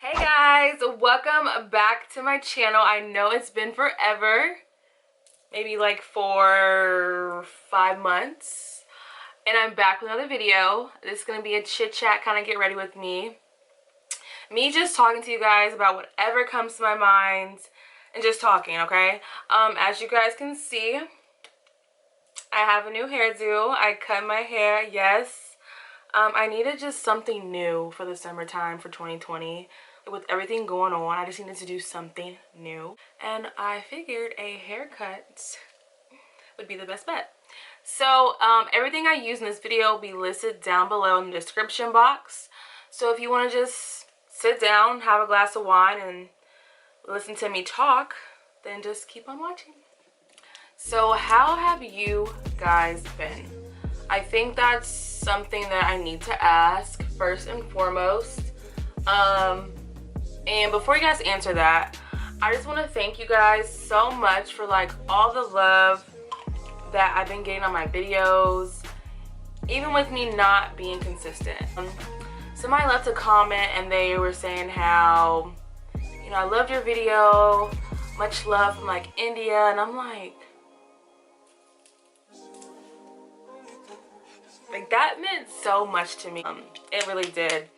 Hey guys, welcome back to my channel. I know it's been forever, maybe like 5 months, and I'm back with another video. This is gonna be a chit chat, kind of get ready with me just talking to you guys about whatever comes to my mind and just talking. Okay, as you guys can see, I have a new hairdo. I cut my hair. Yes, I needed just something new for the summertime for 2020. With everything going on, I just needed to do something new, and I figured a haircut would be the best bet. So everything I use in this video will be listed down below in the description box. So if you want to just sit down, have a glass of wine, and listen to me talk, then just keep on watching. So how have you guys been? I think that's something that I need to ask first and foremost. And before you guys answer that, I just want to thank you guys so much for like all the love that I've been getting on my videos, even with me not being consistent. Somebody left a comment and they were saying how, you know, I loved your video, much love from like India, and I'm like that meant so much to me. It really did.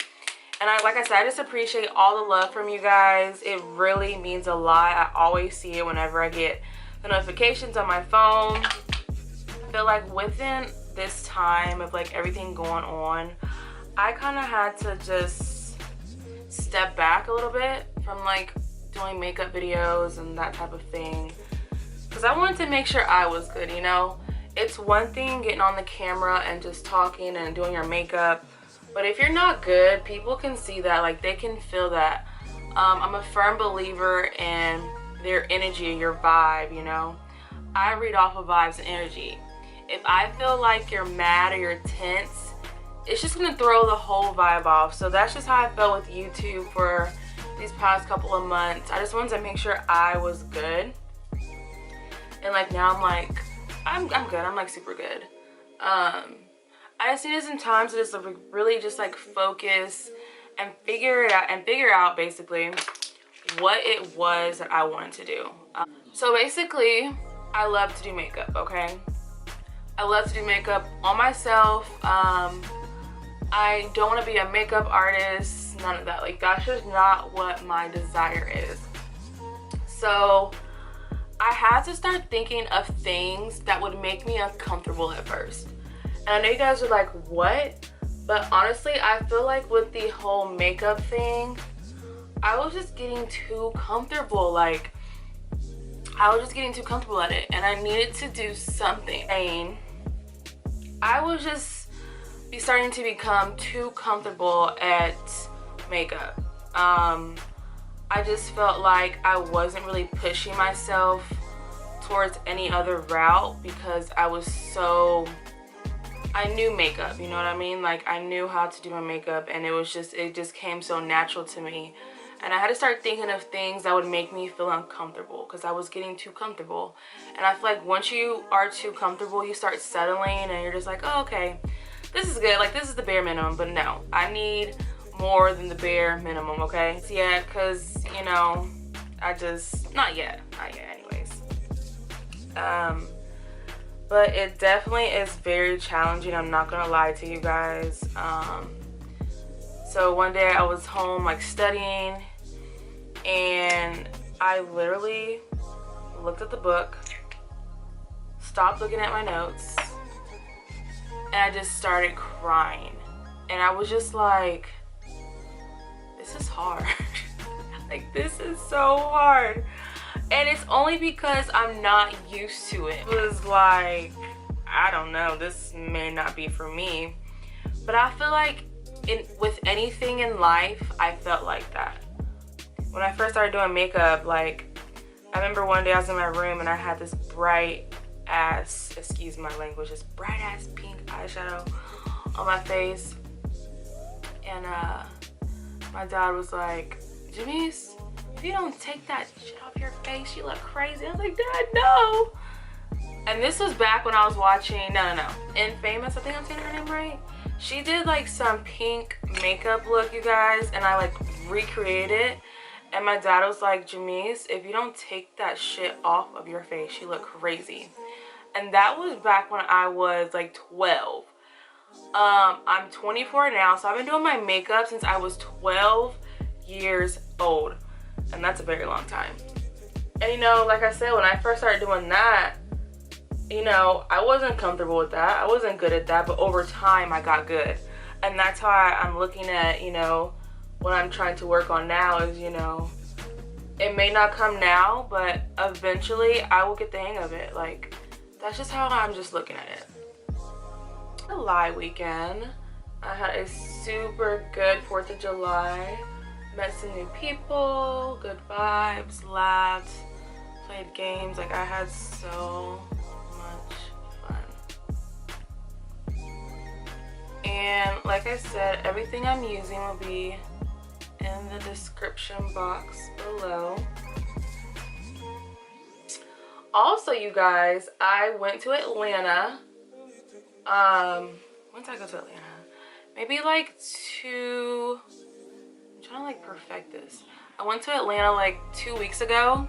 And like I said, I just appreciate all the love from you guys. It really means a lot. I always see it whenever I get the notifications on my phone. I feel like within this time of like everything going on, I kind of had to just step back a little bit from like doing makeup videos and that type of thing, because I wanted to make sure I was good, you know? It's one thing getting on the camera and just talking and doing your makeup, but if you're not good, people can see that, like they can feel that. I'm a firm believer in their energy, your vibe, you know? I read off of vibes and energy. If I feel like you're mad or you're tense, it's just gonna throw the whole vibe off. So that's just how I felt with YouTube for these past couple of months. I just wanted to make sure I was good. And like now I'm like, I'm good, I'm like super good. I just needed some time to just really just like focus and figure out basically what it was that I wanted to do. So basically, I love to do makeup, okay? I love to do makeup on myself. I don't want to be a makeup artist, none of that. Like that's just not what my desire is. So I had to start thinking of things that would make me uncomfortable at first. And I know you guys are like, what? But honestly, I feel like with the whole makeup thing, I was just getting too comfortable. Like, I was just getting too comfortable at it. And I needed to do something. And I was just starting to become too comfortable at makeup. I just felt like I wasn't really pushing myself towards any other route because I knew makeup, you know what I mean? Like I knew how to do my makeup, and it just came so natural to me. And I had to start thinking of things that would make me feel uncomfortable because I was getting too comfortable. And I feel like once you are too comfortable, you start settling and you're just like, oh, okay, this is good. Like this is the bare minimum, but no, I need more than the bare minimum, okay? So yeah, because, you know, not yet anyways. But it definitely is very challenging, I'm not gonna lie to you guys. So one day I was home like studying, and I literally looked at the book, stopped looking at my notes, and I just started crying. And I was just like, this is hard. Like this is so hard. And it's only because I'm not used to it. It was like, I don't know, this may not be for me. But I feel like with anything in life, I felt like that. When I first started doing makeup, like, I remember one day I was in my room and I had this bright ass, excuse my language, this bright ass pink eyeshadow on my face. And my dad was like, Janice, if you don't take that shit off your face, you look crazy. I was like, Dad, no. And this was back when I was watching, no, Infamous, I think I'm saying her name right. She did like some pink makeup look, you guys, and I like recreated it. And my dad was like, Jamise, if you don't take that shit off of your face, you look crazy. And that was back when I was like 12. I'm 24 now, so I've been doing my makeup since I was 12 years old. And that's a very long time. And you know, like I said, when I first started doing that, you know, I wasn't comfortable with that. I wasn't good at that, but over time I got good. And that's how I'm looking at, you know, what I'm trying to work on now is, you know, it may not come now, but eventually I will get the hang of it. Like, that's just how I'm just looking at it. July weekend, I had a super good 4th of July. Met some new people, good vibes, laughed, played games. Like, I had so much fun. And like I said, everything I'm using will be in the description box below. Also, you guys, I went to Atlanta. When did I go to Atlanta? Maybe like I'm trying to like perfect this. I went to Atlanta like 2 weeks ago.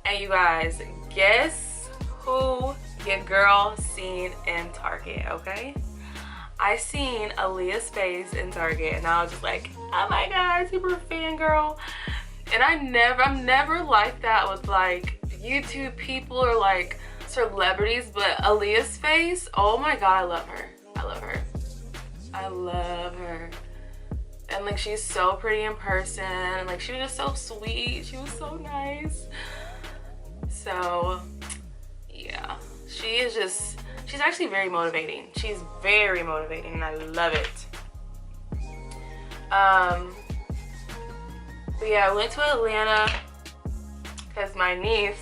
And you guys, guess who your girl seen in Target, okay? I seen Aaliyah's face in Target and I was just like, oh my god, super fangirl. And I'm never like that with like YouTube people or like celebrities, but Aaliyah's face, oh my god, I love her. I love her. I love her. And like, she's so pretty in person, and like, she was just so sweet. She was so nice. So yeah, she's actually very motivating. She's very motivating and I love it. But yeah, I went to Atlanta because my niece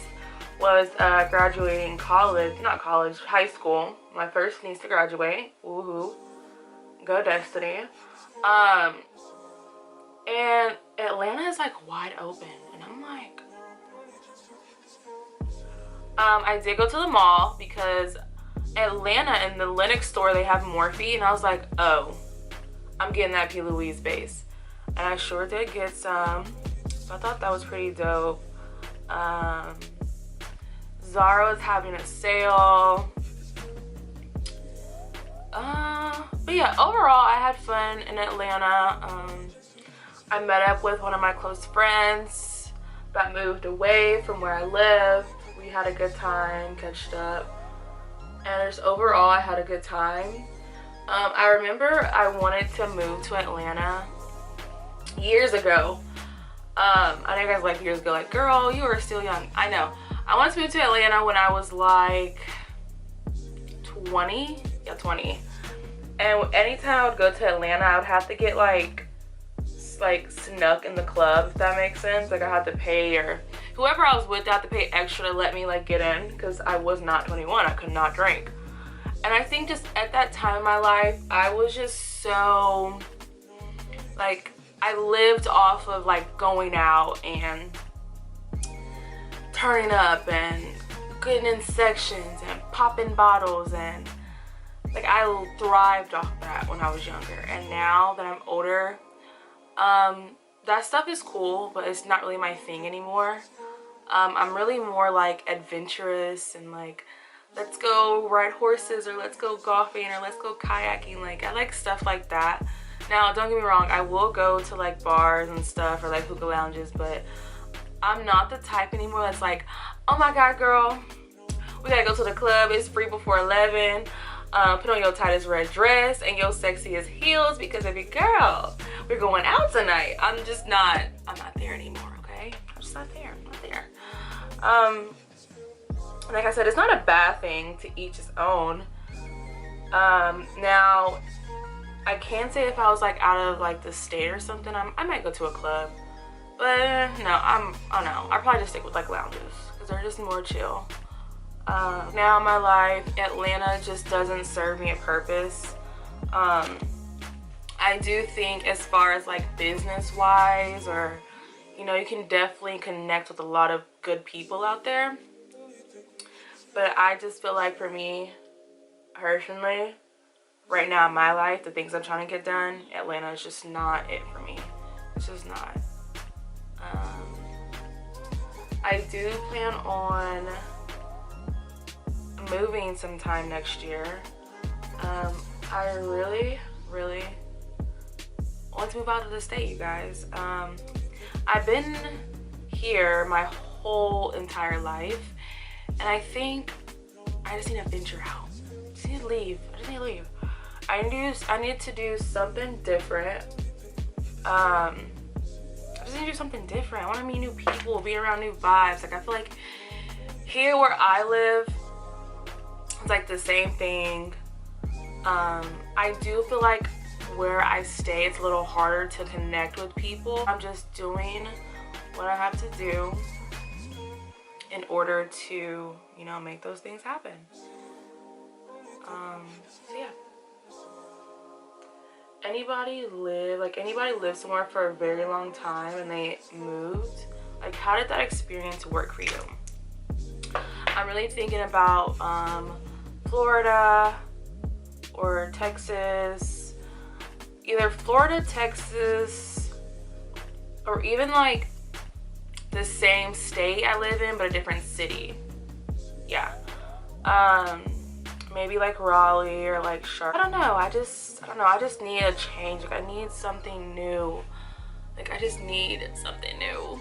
was graduating high school. My first niece to graduate. Woohoo. Go Destiny. And Atlanta is like wide open. And I'm like, I did go to the mall because Atlanta in the Lenox store, they have Morphe. And I was like, oh, I'm getting that P. Louise base. And I sure did get some. So I thought that was pretty dope. Zara was having a sale. But yeah, overall I had fun in Atlanta. I met up with one of my close friends that moved away from where I live. We had a good time, catched up, and just overall I had a good time. I remember I wanted to move to Atlanta years ago. I know you guys like years ago, like, girl, you were still young. I know. I wanted to move to Atlanta when I was like 20. Yeah, 20. And anytime I would go to Atlanta, I would have to get like snuck in the club, if that makes sense. Like, I had to pay, or whoever I was with, I had to pay extra to let me like get in, because I was not 21. I could not drink. And I think just at that time in my life, I was just so like, I lived off of like going out and turning up and getting in sections and popping bottles, and like, I thrived off that when I was younger. And now that I'm older, that stuff is cool, but it's not really my thing anymore. I'm really more like adventurous and like, let's go ride horses, or let's go golfing, or let's go kayaking. Like, I like stuff like that. Now, don't get me wrong, I will go to like bars and stuff, or like hookah lounges, but I'm not the type anymore that's like, oh my god, girl, we gotta go to the club, it's free before 11. Put on your tightest red dress and your sexiest heels, because baby girl, we're going out tonight. I'm not there anymore, okay? I'm just not there. I'm not there. Like I said, it's not a bad thing, to each his own. Now, I can say if I was like out of like the state or something, I might go to a club. But no, I'll probably just stick with like lounges, because they're just more chill. Now in my life, Atlanta just doesn't serve me a purpose. I do think as far as like business wise, or you know, you can definitely connect with a lot of good people out there, But I just feel like for me, personally, right now in my life, the things I'm trying to get done, Atlanta is just not it for me. It's just not. I do plan on moving sometime next year. I really want to move out of the state, you guys. I've been here my whole entire life, and I think I just need to venture out. I just need to leave. I just need to leave. I need to do something different. I just need to do something different. I want to meet new people, be around new vibes. Like, I feel like here where I live, it's like the same thing. I do feel like where I stay, it's a little harder to connect with people. I'm just doing what I have to do in order to, you know, make those things happen. So yeah. Anybody live somewhere for a very long time and they moved? Like, how did that experience work for you? I'm really thinking about Florida or Texas. Either Florida, Texas, or even like the same state I live in but a different city. Yeah. Maybe like Raleigh or like Charlotte. I don't know. I just need a change. Like, I need something new. Like, I just need something new.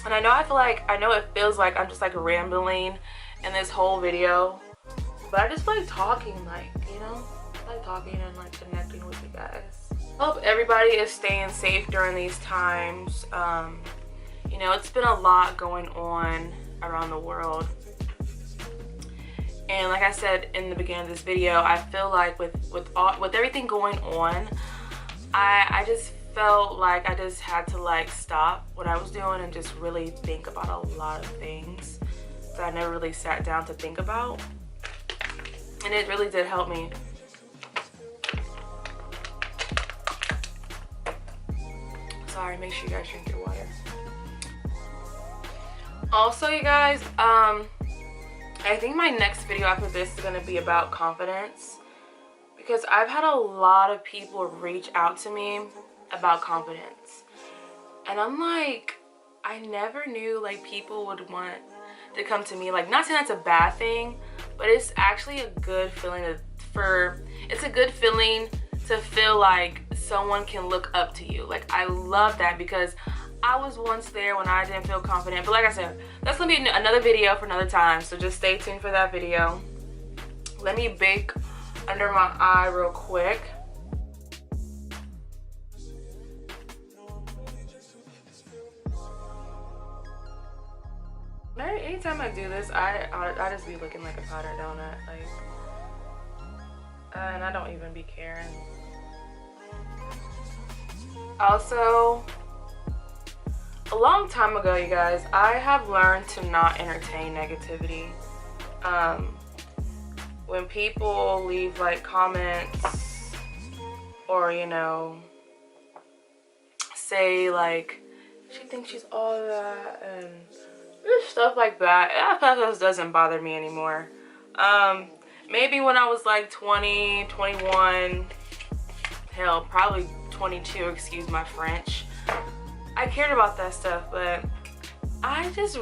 And I know it feels like I'm just like rambling in this whole video, but I just like talking, like, you know, like talking and like connecting with you guys. I hope everybody is staying safe during these times. You know, it's been a lot going on around the world. And like I said in the beginning of this video, I feel like with everything going on, I just felt like I just had to like stop what I was doing and just really think about a lot of things that I never really sat down to think about. And it really did help me. Sorry, make sure you guys drink your water. Also, you guys, I think my next video after this is going to be about confidence, because I've had a lot of people reach out to me about confidence, and I'm like, I never knew like people would want to come to me. Like, not saying that's a bad thing, but it's actually a good feeling it's a good feeling to feel like someone can look up to you. Like, I love that, because I was once there when I didn't feel confident. But like I said, that's gonna be another video for another time, so just stay tuned for that video. Let me bake under my eye real quick. Anytime I do this, I just be looking like a powdered donut, like, and I don't even be caring. Also, a long time ago, you guys, I have learned to not entertain negativity. When people leave like comments or, you know, say like she thinks she's all that and stuff like that, that doesn't bother me anymore. Maybe when I was like 20, 21, hell, probably 22, excuse my French, I cared about that stuff, but I just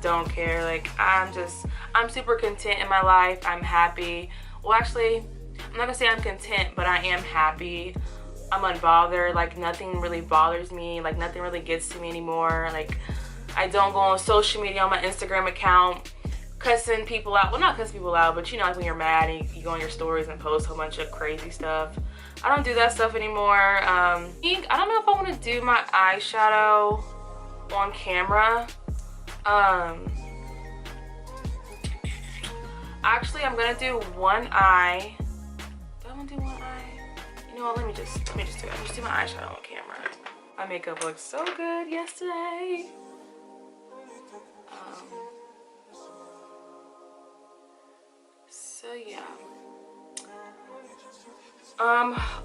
don't care. Like, I'm super content in my life. I'm happy. Well, actually, I'm not gonna say I'm content, but I am happy. I'm unbothered. Like, nothing really bothers me. Like, nothing really gets to me anymore. Like, I don't go on social media, on my Instagram account, cussing people out. Well, not cussing people out, but you know, like when you're mad and you go on your stories and post a whole bunch of crazy stuff. I don't do that stuff anymore. I don't know if I want to do my eyeshadow on camera. Actually, I'm gonna do one eye. Do I want to do one eye? You know what? Let me just do it. Let me just do my eyeshadow on camera. My makeup looked so good yesterday. So yeah.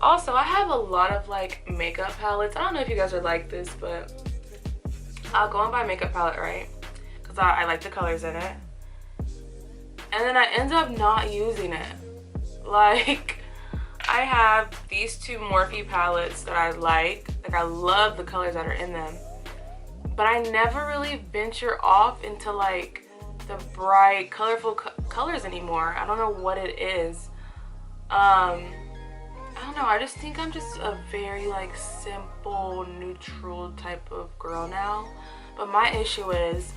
Also, I have a lot of like makeup palettes. I don't know if you guys are like this, but I'll go and buy a makeup palette, right? because I like the colors in it. And then I end up not using it. Like, I have these two Morphe palettes that I like. Like, I love the colors that are in them. But I never really venture off into like the bright, colorful colors anymore. I don't know what it is. I don't know. I just think I'm just a very like simple, neutral type of girl now. But my issue is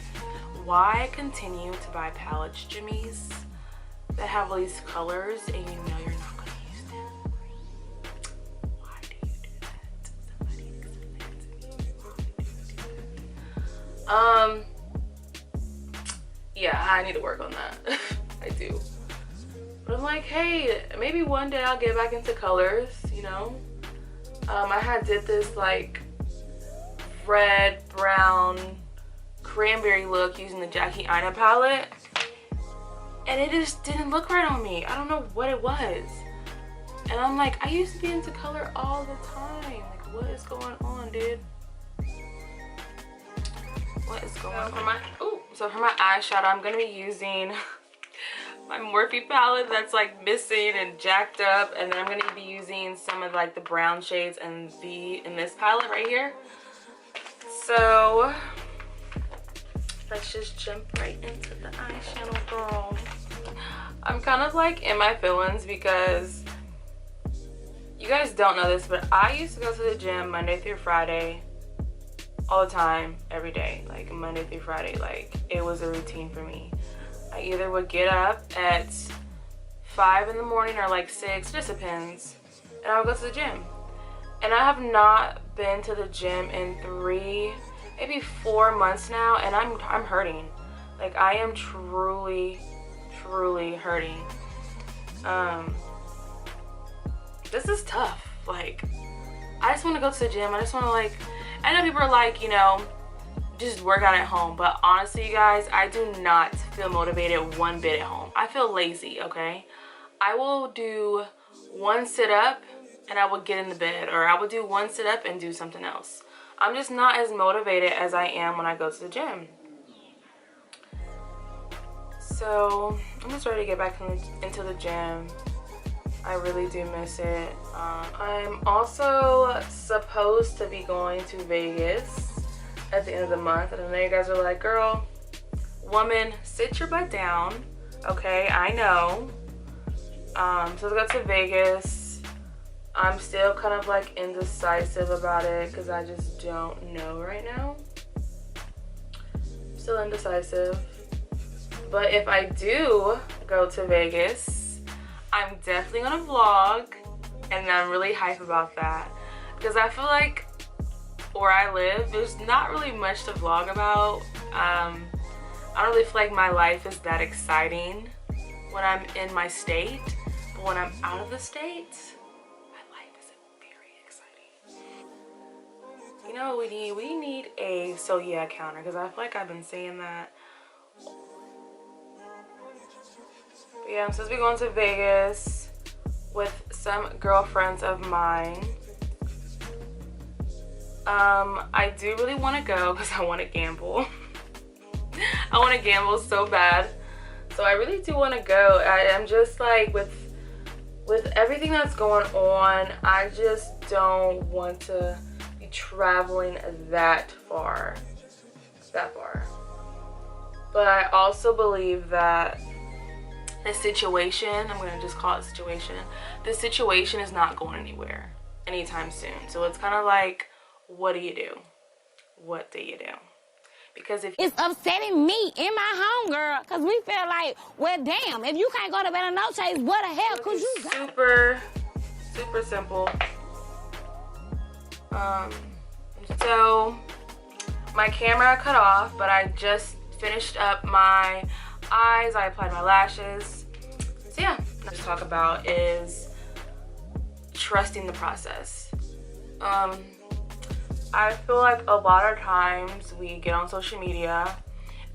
why continue to buy palettes, Jimmy's, that have all these colors and you know you're not going to use them? Why do you do that? Somebody explain to me. Why do you do that? Yeah, I need to work on that. I do. But I'm like, hey, maybe one day I'll get back into colors, you know? I did this like red, brown, cranberry look using the Jackie Aina palette. And it just didn't look right on me. I don't know what it was. And I'm like, I used to be into color all the time. Like, what is going on, dude? What is going on? So for my eyeshadow, I'm gonna be using my Morphe palette that's like missing and jacked up, and then I'm gonna be using some of like the brown shades in this palette right here. So let's just jump right into the eyeshadow, girl. I'm kind of like in my feelings because you guys don't know this, but I used to go to the gym Monday through Friday all the time, every day, like Monday through Friday. Like, it was a routine for me. I either would get up at 5 in the morning or like 6, just depends, and I would go to the gym. And I have not been to the gym in 3, maybe 4 months now, and I'm hurting. Like, I am truly hurting. This is tough. Like, I just want to go to the gym. I just want to, like, I know people are like, you know, just work out at home, but honestly, you guys, I do not feel motivated one bit at home. I feel lazy, okay? I will do one sit-up and I will get in the bed, or I will do one sit-up and do something else. I'm just not as motivated as I am when I go to the gym. So I'm just ready to get back into the gym. I really do miss it. I'm also supposed to be going to Vegas at the end of the month, and I know you guys are like, girl, woman, sit your butt down. Okay, I know. So let's go to Vegas. I'm still kind of like indecisive about it because I just don't know right now. I'm still indecisive. But if I do go to Vegas, I'm definitely gonna vlog, and I'm really hype about that because I feel like where I live, there's not really much to vlog about. I don't really feel like my life is that exciting when I'm in my state, but when I'm out of the state, my life is very exciting. You know what we need? We need a so yeah counter, because I feel like I've been saying that. But yeah, I'm supposed to be going to Vegas with some girlfriends of mine. I do really want to go because I want to gamble. I want to gamble so bad. So I really do want to go. I'm just like, with everything that's going on, I just don't want to be traveling that far. But I also believe that the situation, I'm going to just call it situation, the situation is not going anywhere anytime soon. So it's kind of like, what do you do? What do you do? Because if it's upsetting me in my home, girl, because we feel like, well, damn, if you can't go to bed on no chase, what the hell could you do? Super simple. So my camera cut off, but I just finished up my eyes. I applied my lashes. So yeah, what to talk about is trusting the process. I feel like a lot of times we get on social media,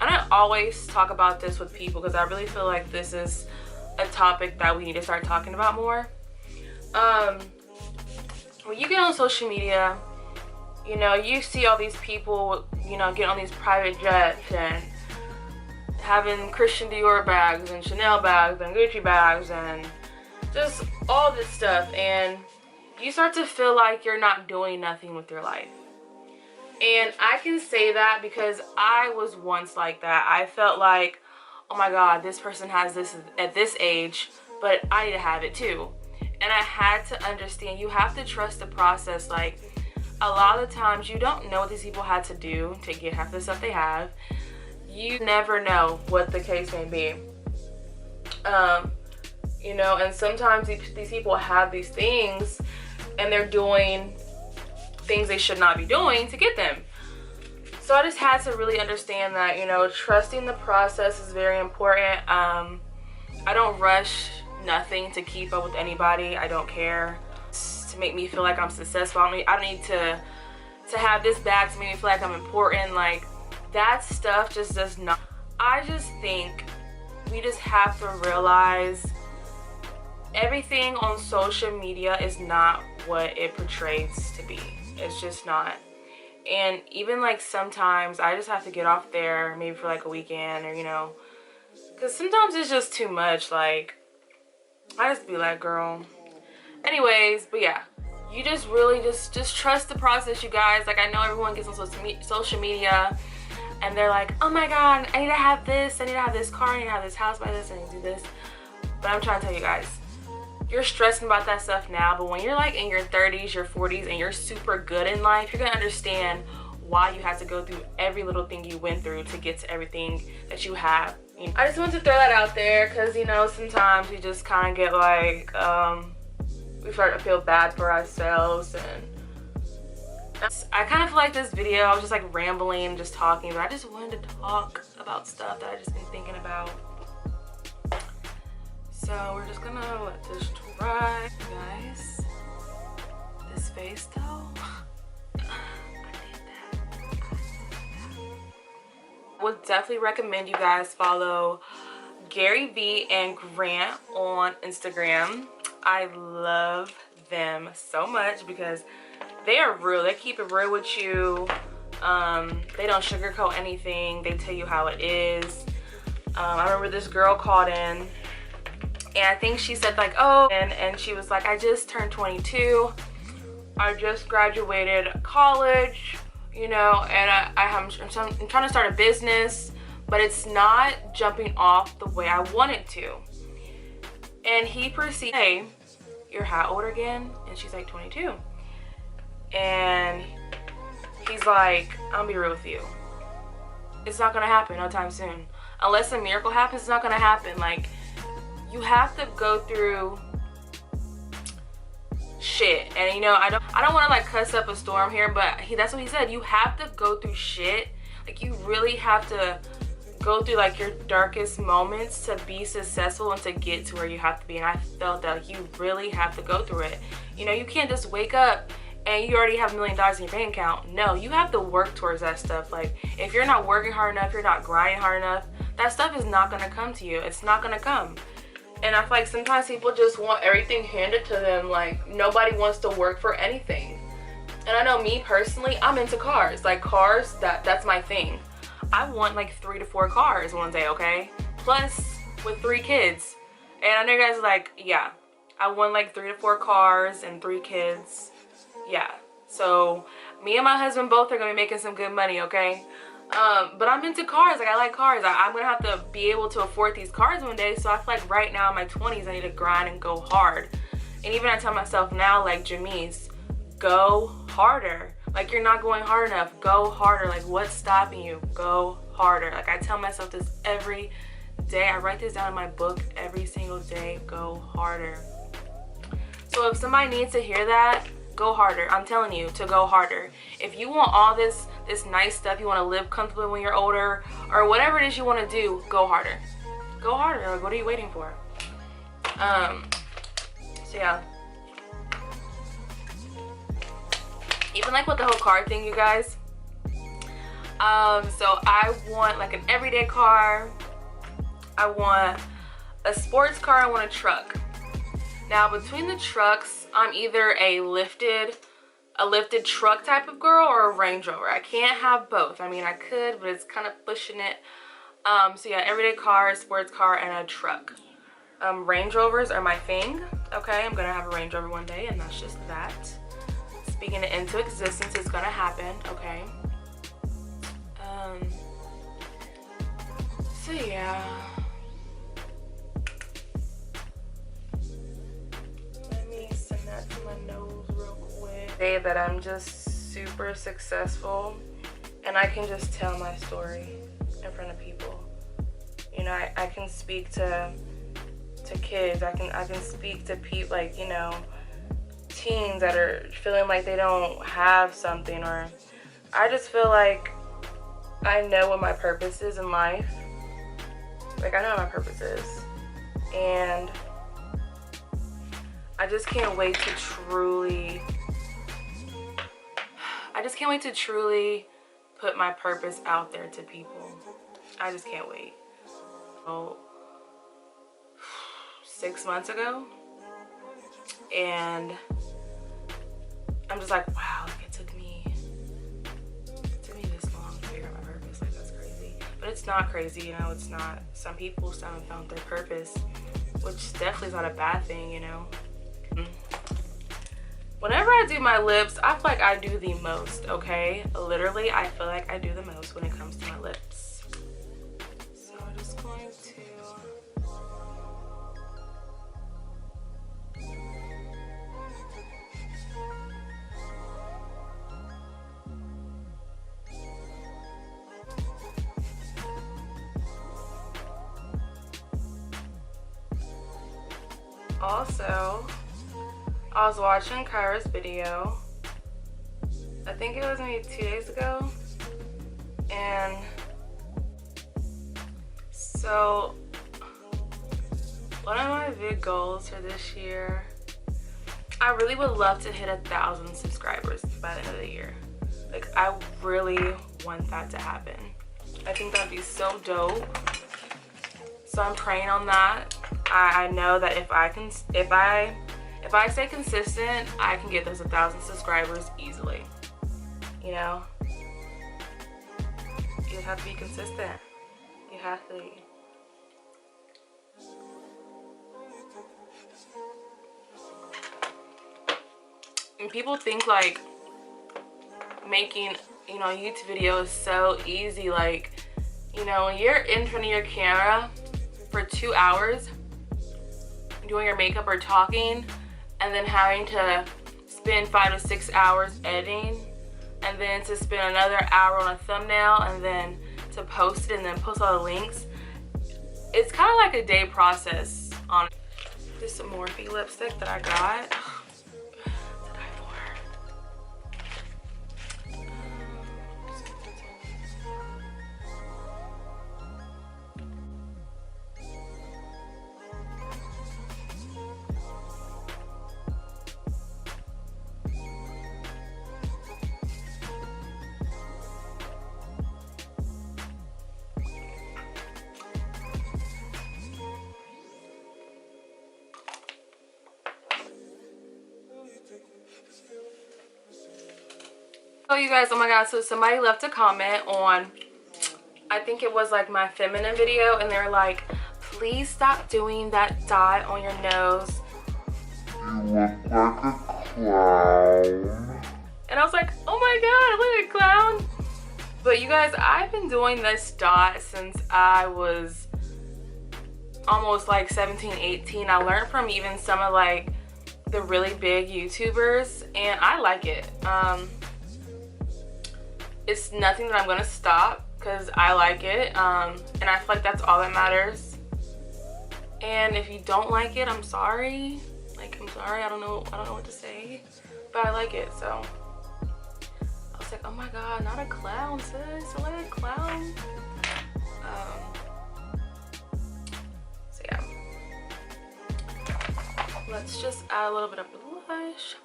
and I always talk about this with people because I really feel like this is a topic that we need to start talking about more. When you get on social media, you know, you see all these people, you know, get on these private jets and having Christian Dior bags and Chanel bags and Gucci bags and just all this stuff, and you start to feel like you're not doing nothing with your life. And I can say that because I was once like that. I felt like, oh my God, this person has this at this age, but I need to have it too. And I had to understand, you have to trust the process. Like, a lot of the times you don't know what these people had to do to get half the stuff they have. You never know what the case may be. You know, and sometimes these people have these things and they're doing things they should not be doing to get them. So I just had to really understand that, you know, trusting the process is very important. I don't rush nothing to keep up with anybody. I don't care to make me feel like I'm successful. I don't need to have this bag to make me feel like I'm important. Like, that stuff just does not. I just think we just have to realize everything on social media is not what it portrays to be. It's just not. And even like sometimes I just have to get off there maybe for like a weekend, or, you know, because sometimes it's just too much. Like, I just be like, girl. Anyways, but yeah, you just really just trust the process, you guys. Like, I know everyone gets on social media and they're like, oh my God, I need to have this, I need to have this car, I need to have this house, buy this, I need to do this. But I'm trying to tell you guys, you're stressing about that stuff now, but when you're like in your 30s, your 40s, and you're super good in life, you're gonna understand why you had to go through every little thing you went through to get to everything that you have. You know, I just wanted to throw that out there because, you know, sometimes we just kind of get like, we start to feel bad for ourselves. And I kind of feel like this video, I was just like rambling, just talking, but I just wanted to talk about stuff that I just been thinking about. So we're just gonna let this dry. Guys, this face though, I did that. Would definitely recommend you guys follow Gary V and Grant on Instagram. I love them so much because they are real. They keep it real with you. They don't sugarcoat anything. They tell you how it is. I remember this girl called in, and I think she said like, oh, and she was like, I just turned 22. I just graduated college, you know, and I'm trying to start a business, but it's not jumping off the way I want it to. And he proceeded, hey, you're how old again? And she's like, 22. And he's like, I'll be real with you. It's not gonna happen no time soon. Unless a miracle happens, it's not gonna happen. Like, you have to go through shit. And, you know, I don't want to like cuss up a storm here, but that's what he said. You have to go through shit. Like, you really have to go through like your darkest moments to be successful and to get to where you have to be. And I felt that like, you really have to go through it. You know, you can't just wake up and you already have $1 million in your bank account. No, you have to work towards that stuff. Like, if you're not working hard enough, you're not grinding hard enough, that stuff is not gonna come to you. It's not gonna come. And I feel like sometimes people just want everything handed to them. Like, nobody wants to work for anything. And I know me personally, I'm into cars. Like, cars, that's my thing. I want like 3 to 4 cars one day, okay? Plus with 3 kids. And I know you guys are like, yeah, I want like 3 to 4 cars and 3 kids. Yeah. So me and my husband both are gonna be making some good money, okay? But I'm into cars. Like, I like cars. I'm gonna have to be able to afford these cars one day. So I feel like right now in my 20s, I need to grind and go hard. And even I tell myself now, like, Jamise, go harder. Like, you're not going hard enough. Go harder. Like, what's stopping you? Go harder. Like, I tell myself this every day. I write this down in my book every single day. Go harder. So if somebody needs to hear that, go harder. I'm telling you to go harder. If you want all this nice stuff, you want to live comfortably when you're older, or whatever it is you want to do, go harder. Go harder. Like, what are you waiting for? So yeah. Even like with the whole car thing, you guys. So I want like an everyday car. I want a sports car. I want a truck. Now, between the trucks, I'm either a lifted truck type of girl or a Range Rover. I can't have both. I mean, I could, but it's kind of pushing it. So yeah, everyday car, sports car, and a truck. Range Rovers are my thing. Okay, I'm gonna have a Range Rover one day, and that's just that. Speaking it into existence, it's gonna happen. Okay. So yeah. Let me send that to my nose real quick. Say that I'm just super successful, and I can just tell my story in front of people. You know, I can speak to kids. I can speak to people, like, you know, teens that are feeling like they don't have something, or I just feel like I know what my purpose is in life. Like, I know what my purpose is, and I just can't wait to truly put my purpose out there to people. I just can't wait. So 6 months ago, and I'm just like, wow, like it took me this long to figure out my purpose. Like, that's crazy. But it's not crazy, you know. It's not. Some people still haven't found their purpose, which definitely is not a bad thing, you know. Whenever I do my lips, I feel like I do the most, okay? Literally, I feel like I do the most when it comes to my lips. So I'm just going to... Also, I was watching Kyra's video. I think it was maybe 2 days ago. And so one of my big goals for this year, I really would love to hit 1,000 subscribers by the end of the year. Like, I really want that to happen. I think that'd be so dope. So I'm praying on that. I know that if I stay consistent, I can get those 1,000 subscribers easily. You know? You just have to be consistent. You have to be. And people think like making, you know, a YouTube video is so easy. Like, you know, when you're in front of your camera for 2 hours doing your makeup or talking, and then having to spend 5 to 6 hours editing, and then to spend another hour on a thumbnail, and then to post it, and then post all the links, it's kind of like a day process on it. This is Morphe lipstick that I got. To die for. So you guys, oh my god, so somebody left a comment on, I think it was like my feminine video, and they're like, please stop doing that dot on your nose. You look like a clown. And I was like, oh my god, I look like a clown. But you guys, I've been doing this dot since I was almost like 17, 18. I learned from even some of like the really big YouTubers, and I like it. It's nothing that I'm gonna stop because I like it, and I feel like that's all that matters. And if you don't like it, I'm sorry. Like, I'm sorry, I don't know what to say, but I like it. So I was like, oh my god, not a clown, sis. I like a clown. So yeah, let's just add a little bit of blush.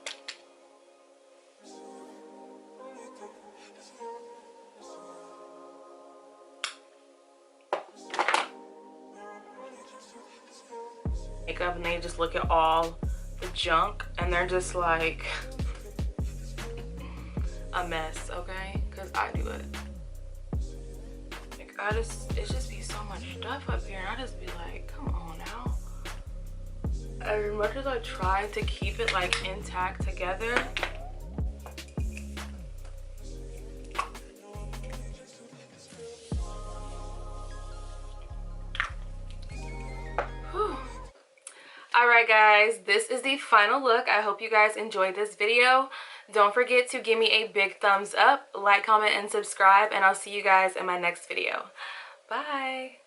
Makeup, and they just look at all the junk and they're just like a mess, okay? Because I do it. Like, it just be so so much stuff up here, and I just be like, come on now. As much as I try to keep it like intact together, alright guys, this is the final look. I hope you guys enjoyed this video. Don't forget to give me a big thumbs up, like, comment, and subscribe, and I'll see you guys in my next video. Bye!